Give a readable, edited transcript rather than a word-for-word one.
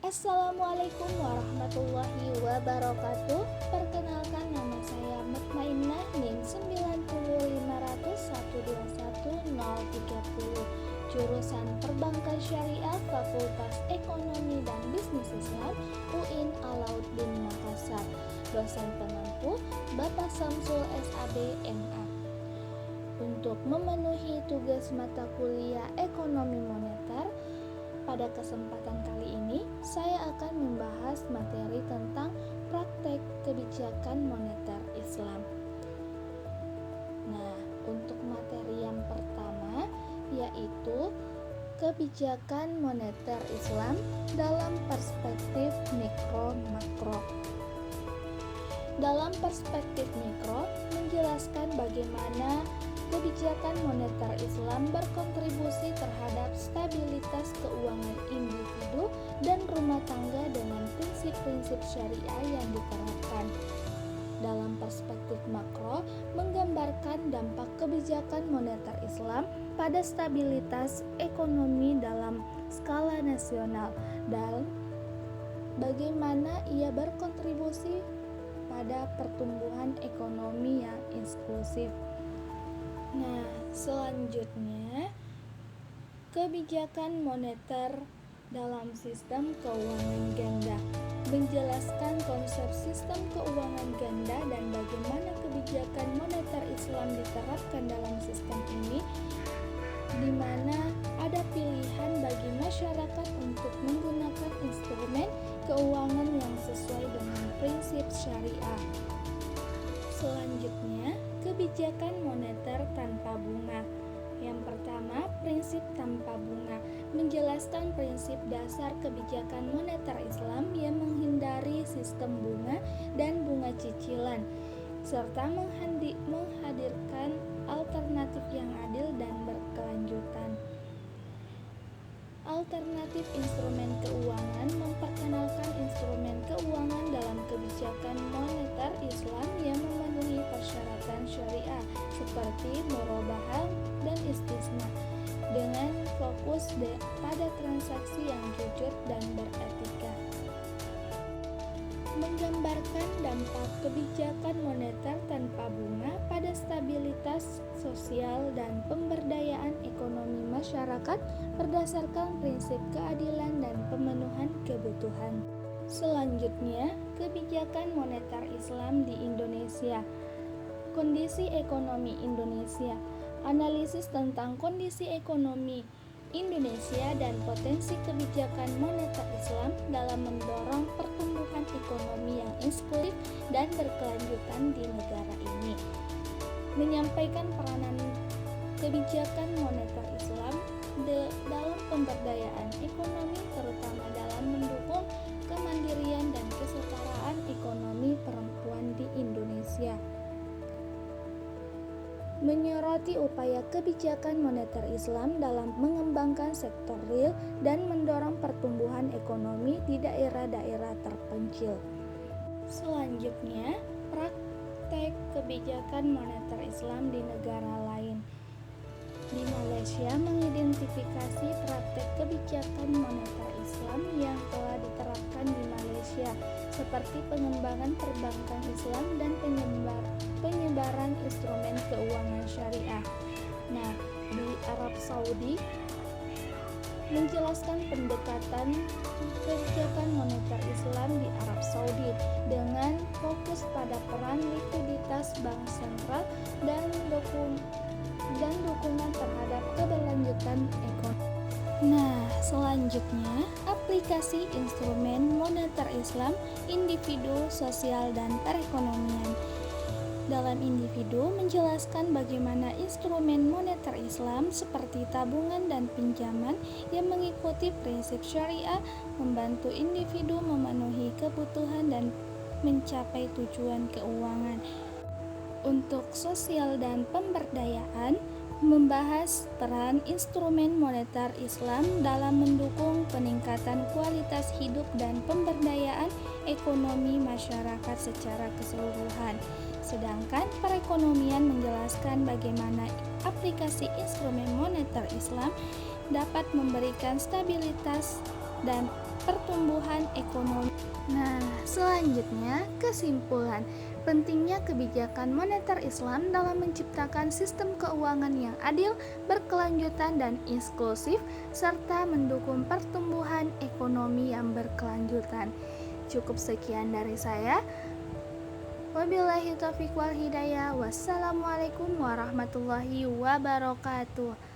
Assalamualaikum warahmatullahi wabarakatuh. Perkenalkan, nama saya Mutmainnah NIM 90500121030, jurusan Perbankan Syariah, Fakultas Ekonomi dan Bisnis Islam, UIN Alauddin Makassar. Dosen pengampu Bapak Samsul SAB MA. Untuk memenuhi tugas mata kuliah Ekonomi Moneter, pada kesempatan kali ini saya akan membahas materi tentang praktek kebijakan moneter Islam. Nah, untuk materi yang pertama yaitu kebijakan moneter Islam dalam perspektif mikro-makro. Dalam perspektif mikro, menjelaskan bagaimana kebijakan moneter Islam berkontribusi terhadap stabilitas keuangan individu dan rumah tangga dengan prinsip-prinsip syariah yang diterapkan. Dalam perspektif makro, menggambarkan dampak kebijakan moneter Islam pada stabilitas ekonomi dalam skala nasional dan bagaimana ia berkontribusi pada pertumbuhan ekonomi yang inklusif. Nah, selanjutnya kebijakan moneter dalam sistem keuangan ganda, menjelaskan konsep sistem keuangan ganda dan bagaimana kebijakan moneter Islam diterapkan dalam sistem ini, di mana ada pilihan bagi masyarakat untuk menggunakan instrumen keuangan yang sesuai dengan prinsip syariah. Selanjutnya, kebijakan moneter tanpa bunga. Yang pertama, prinsip tanpa bunga, menjelaskan prinsip dasar kebijakan moneter Islam yang menghindari sistem bunga dan bunga cicilan, serta menghadirkan alternatif yang adil dan berkelanjutan. Alternatif instrumen keuangan, memperkenalkan instrumen keuangan dalam kebijakan moneter Islam yang memenuhi persyaratan syariah seperti murabahah dan istisna, dengan fokus pada transaksi yang jujur dan beretika. Menggambarkan dampak kebijakan moneter tanpa bunga pada stabilitas sosial dan pemberdayaan ekonomi masyarakat berdasarkan prinsip keadilan dan pemenuhan kebutuhan. Selanjutnya, kebijakan moneter Islam di Indonesia. Kondisi ekonomi Indonesia. Analisis tentang kondisi ekonomi Indonesia dan potensi kebijakan moneter Islam dalam mendorong pertumbuhan ekonomi yang inklusif dan berkelanjutan di negara ini. Menyampaikan peranan kebijakan moneter Islam dalam pemberdayaan ekonomi, terutama dalam mendukung kemandirian dan kesetaraan ekonomi perempuan di Indonesia. Menyoroti upaya kebijakan moneter Islam dalam mengembangkan sektor real dan mendorong pertumbuhan ekonomi di daerah-daerah terpencil. Selanjutnya, praktek kebijakan moneter Islam di negara lain. Di Malaysia, mengidentifikasi praktek kebijakan moneter Islam yang telah diterapkan di Malaysia, seperti pengembangan perbankan Islam dan penyebaran instrumen keuangan syariah. Nah, di Arab Saudi menjelaskan pendekatan kebijakan moneter Islam di Arab Saudi dengan fokus pada peran likuiditas bank sentral dan dukungan terhadap keberlanjutan ekonomi. Nah, selanjutnya aplikasi instrumen moneter Islam, individu, sosial, dan perekonomian. Dalam individu, menjelaskan bagaimana instrumen moneter Islam seperti tabungan dan pinjaman yang mengikuti prinsip syariah membantu individu memenuhi kebutuhan dan mencapai tujuan keuangan. Untuk sosial dan pemberdayaan, membahas peran instrumen moneter Islam dalam mendukung peningkatan kualitas hidup dan pemberdayaan ekonomi masyarakat secara keseluruhan. Sedangkan perekonomian menjelaskan bagaimana aplikasi instrumen moneter Islam dapat memberikan stabilitas dan pertumbuhan ekonomi. Nah, selanjutnya kesimpulan. Pentingnya kebijakan moneter Islam dalam menciptakan sistem keuangan yang adil, berkelanjutan dan inklusif, serta mendukung pertumbuhan ekonomi yang berkelanjutan. Cukup sekian dari saya. Wabillahi taufiq wal hidayah. Wassalamualaikum warahmatullahi wabarakatuh.